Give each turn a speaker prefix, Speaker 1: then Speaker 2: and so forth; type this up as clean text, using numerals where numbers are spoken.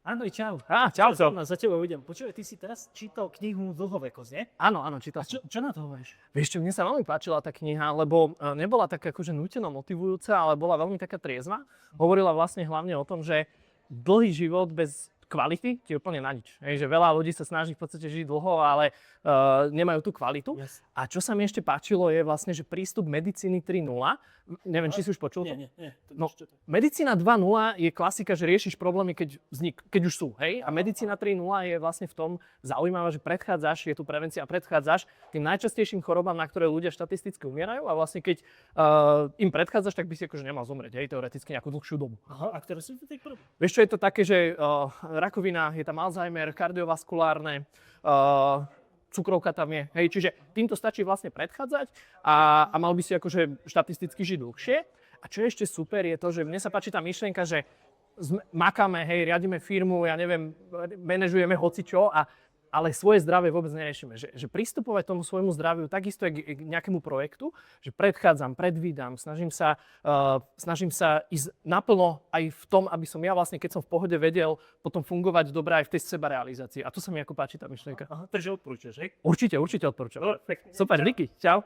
Speaker 1: Andrej, čau.
Speaker 2: Čauco.
Speaker 1: Za teba ujdem. Počúvaj, ty si teraz čítal knihu Dlhovekosť, nie?
Speaker 2: Áno, čítal
Speaker 1: A čo na to hovoríš?
Speaker 2: Vieš čo, mne sa veľmi páčila tá kniha, lebo nebola taká akože núteno motivujúca, ale bola veľmi taká triezva. Hovorila vlastne hlavne o tom, že dlhý život bez kvality ti je úplne na nič. Hej, že veľa ľudí sa snaží v podstate žiť dlho, ale nemajú tú kvalitu.
Speaker 1: Yes.
Speaker 2: A čo sa mi ešte páčilo je vlastne, že prístup medicíny 3.0. Neviem, či si už počul?
Speaker 1: Nie.
Speaker 2: No, medicína 2.0 je klasika, že riešiš problémy, keď už sú. Hej? A medicína 3.0 je vlastne v tom zaujímavá, že predchádzaš, je tu prevencia a predchádzaš tým najčastejším chorobám, na ktoré ľudia štatisticky umierajú. A vlastne keď im predchádzaš, tak by si akože nemal zomrieť, hej, teoreticky nejakú dlhšiu dobu.
Speaker 1: Aha, a ktoré sú to tie problémy?
Speaker 2: Vieš čo, je to také, že rakovina, je tam Alzheimer, kardiovaskulárne, cukrovka tam je, hej, čiže týmto stačí vlastne predchádzať a mal by si akože štatisticky žiť dlhšie. A čo je ešte super je to, že mne sa páči tá myšlienka, že makáme, hej, riadime firmu, ja neviem, manažujeme hocičo, ale svoje zdravie vôbec neriešime. Že pristupovať tomu svojmu zdraviu takisto je k nejakému projektu, že predchádzam, predvídam, snažím sa ísť naplno aj v tom, aby som ja vlastne, keď som v pohode vedel potom fungovať dobre aj v tej sebarealizácii. A to sa mi ako páči tá myšlienka.
Speaker 1: Aha, takže odporúčaš, hej?
Speaker 2: Určite odporúčam.
Speaker 1: Dobre, pekne.
Speaker 2: Super, díky, čau.